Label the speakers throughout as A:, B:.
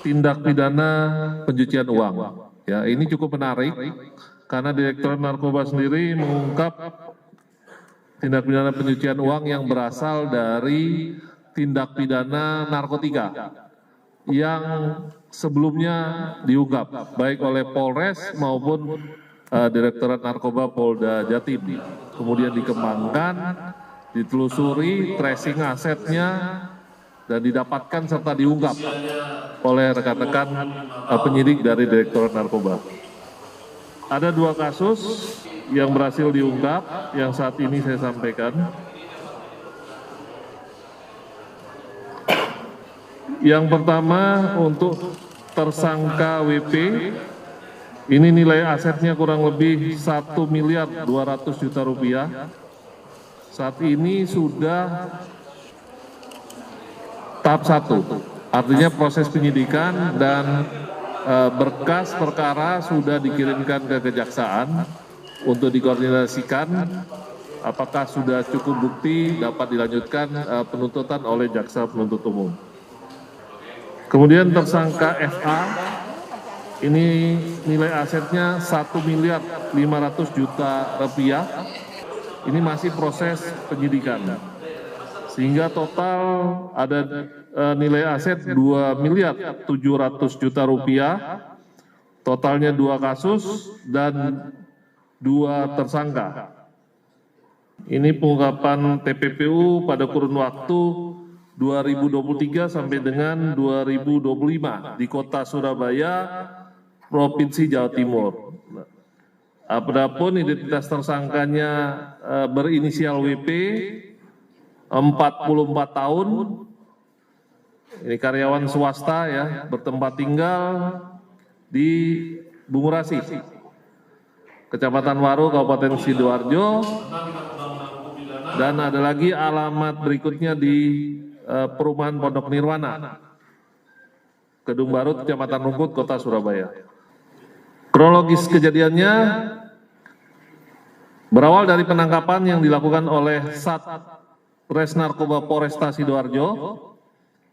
A: tindak pidana pencucian uang. Ya, ini cukup menarik karena Direktorat Narkoba sendiri mengungkap tindak pidana pencucian uang yang berasal dari tindak pidana narkotika yang sebelumnya diungkap baik oleh Polres maupun Direktorat Narkoba Polda Jatim. Kemudian dikembangkan, ditelusuri, tracing asetnya, dan didapatkan serta diungkap oleh rekan-rekan penyidik dari Direktorat Narkoba. Ada 2 kasus yang berhasil diungkap yang saat ini saya sampaikan. Yang pertama untuk tersangka WP, ini nilai asetnya kurang lebih 1 miliar 200 juta rupiah. Saat ini sudah tahap 1, artinya proses penyidikan dan berkas perkara sudah dikirimkan ke kejaksaan untuk dikoordinasikan apakah sudah cukup bukti dapat dilanjutkan penuntutan oleh jaksa penuntut umum. Kemudian tersangka FA, ini nilai asetnya 1 miliar 500 juta rupiah, ini masih proses penyidikan. Sehingga total ada nilai aset 2 miliar 700 juta rupiah, totalnya 2 kasus dan 2 tersangka. Ini pengungkapan TPPU pada kurun waktu 2023 sampai dengan 2025 di Kota Surabaya, Provinsi Jawa Timur. Adapun identitas tersangkanya berinisial WP, 44 tahun, ini karyawan swasta ya, bertempat tinggal di Bungurasi, Kecamatan Waru, Kabupaten Sidoarjo, dan ada lagi alamat berikutnya di Perumahan Pondok Nirwana, Gedung Baru, Kecamatan Rungkut, Kota Surabaya. Kronologis kejadiannya berawal dari penangkapan yang dilakukan oleh Satres Narkoba Polresta Sidoarjo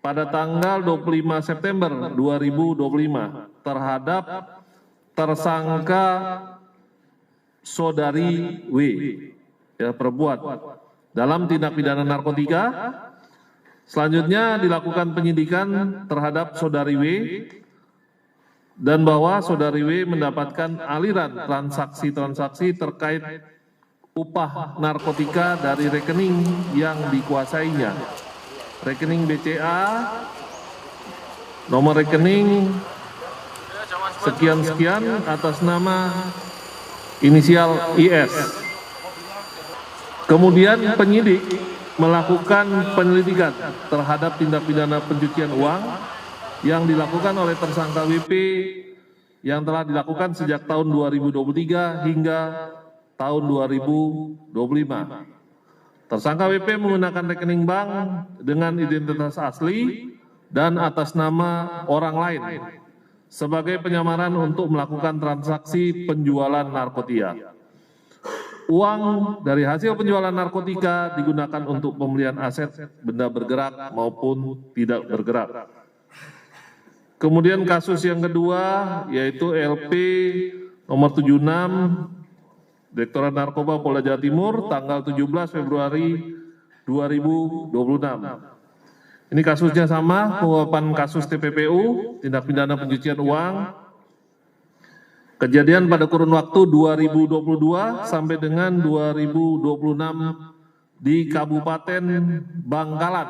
A: pada tanggal 25 September 2025 terhadap tersangka Saudari W, ya, perempuan, dalam tindak pidana narkotika. Selanjutnya dilakukan penyidikan terhadap Saudari W dan bahwa Saudari W mendapatkan aliran transaksi-transaksi terkait upah narkotika dari rekening yang dikuasainya. Rekening BCA, nomor rekening sekian-sekian atas nama inisial IS. Kemudian penyidik melakukan penyelidikan terhadap tindak pidana pencucian uang yang dilakukan oleh tersangka WP yang telah dilakukan sejak tahun 2023 hingga tahun 2025. Tersangka WP menggunakan rekening bank dengan identitas asli dan atas nama orang lain sebagai penyamaran untuk melakukan transaksi penjualan narkotika. Uang dari hasil penjualan narkotika digunakan untuk pembelian aset benda bergerak maupun tidak bergerak. Kemudian kasus yang kedua yaitu LP nomor 76 Direktorat Narkoba Polda Jawa Timur tanggal 17 Februari 2026. Ini kasusnya sama, pengungkapan kasus TPPU, tindak pidana pencucian uang. Kejadian pada kurun waktu 2022 sampai dengan 2026 di Kabupaten Bangkalan,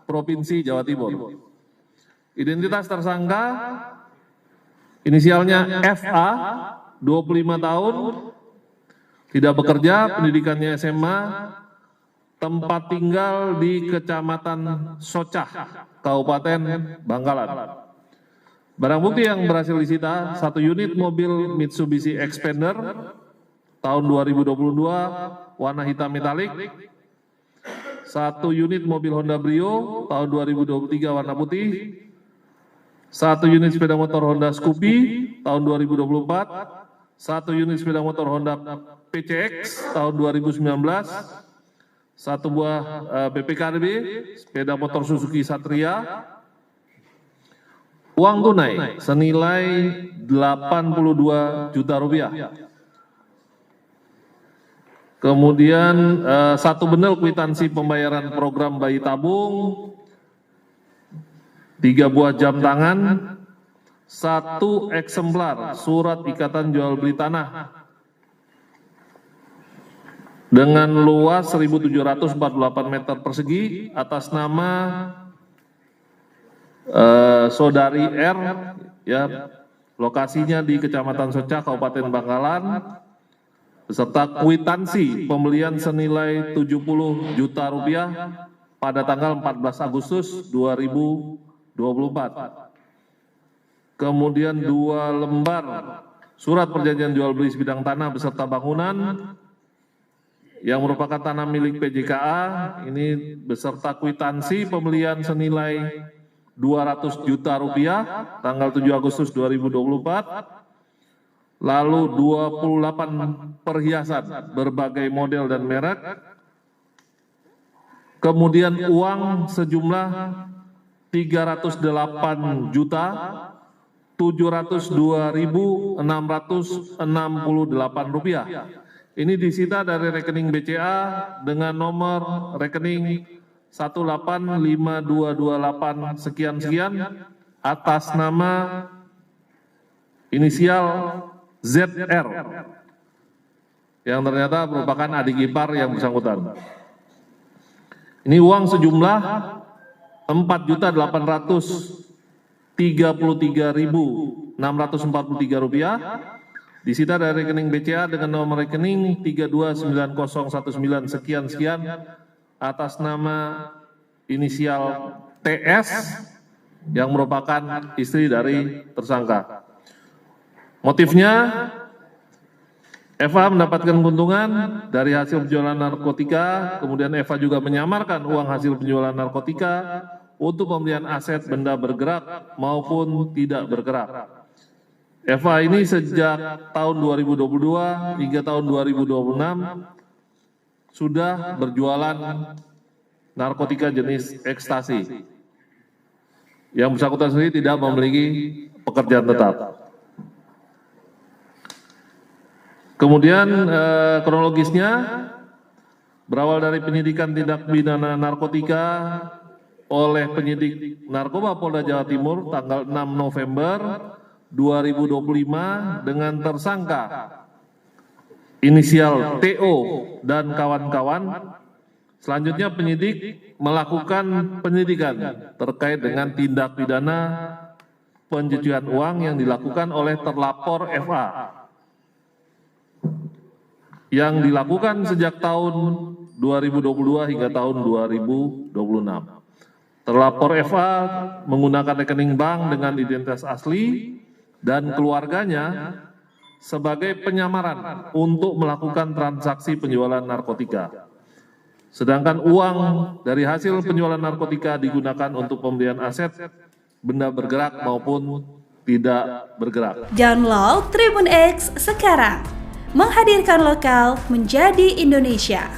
A: Provinsi Jawa Timur. Identitas tersangka inisialnya FA, 25 tahun, tidak bekerja, pendidikannya SMA, tempat tinggal di Kecamatan Socah, Kabupaten Bangkalan. Barang bukti yang berhasil disita, 1 unit mobil Mitsubishi Xpander tahun 2022 warna hitam metalik, 1 unit mobil Honda Brio tahun 2023 warna putih, 1 unit sepeda motor Honda Scoopy tahun 2024, 1 unit sepeda motor Honda PCX tahun 2019, 1 buah BPKB sepeda motor Suzuki Satria, uang tunai senilai 82 juta rupiah. Kemudian 1 bendel kwitansi pembayaran program bayi tabung, 3 buah jam tangan, 1 eksemplar surat ikatan jual beli tanah dengan luas 1.748 meter persegi atas nama saudari R, ya, lokasinya di Kecamatan Soca, Kabupaten Bangkalan, beserta kwitansi pembelian senilai 70 juta rupiah pada tanggal 14 Agustus 2024. Kemudian 2 lembar surat perjanjian jual beli sebidang tanah beserta bangunan yang merupakan tanah milik PJKA, ini beserta kwitansi pembelian senilai 200 juta rupiah tanggal 7 Agustus 2024. Lalu 28 perhiasan berbagai model dan merek. Kemudian uang sejumlah 308 juta 702.668 rupiah. Ini disita dari rekening BCA dengan nomor rekening 1852228 sekian-sekian atas nama inisial ZR yang ternyata merupakan adik ipar yang bersangkutan. Ini uang sejumlah 4.833.643 rupiah disita dari rekening BCA dengan nomor rekening 329019 sekian-sekian atas nama inisial TS yang merupakan istri dari tersangka. Motifnya, Eva mendapatkan keuntungan dari hasil penjualan narkotika, kemudian Eva juga menyamarkan uang hasil penjualan narkotika untuk pembelian aset benda bergerak maupun tidak bergerak. Eva ini sejak tahun 2022 hingga tahun 2026 sudah berjualan narkotika jenis ekstasi. Yang bersangkutan sendiri tidak memiliki pekerjaan tetap. Kemudian kronologisnya berawal dari penyidikan tindak pidana narkotika oleh penyidik narkoba Polda Jawa Timur tanggal 6 November 2025 dengan tersangka inisial TO dan kawan-kawan. Selanjutnya penyidik melakukan penyidikan terkait dengan tindak pidana pencucian uang yang dilakukan oleh terlapor FA yang dilakukan sejak tahun 2022 hingga tahun 2026. Terlapor FA menggunakan rekening bank dengan identitas asli dan keluarganya sebagai penyamaran untuk melakukan transaksi penjualan narkotika. Sedangkan uang dari hasil penjualan narkotika digunakan untuk pembelian aset benda bergerak maupun tidak bergerak.
B: Download Tribun X sekarang, menghadirkan lokal menjadi Indonesia.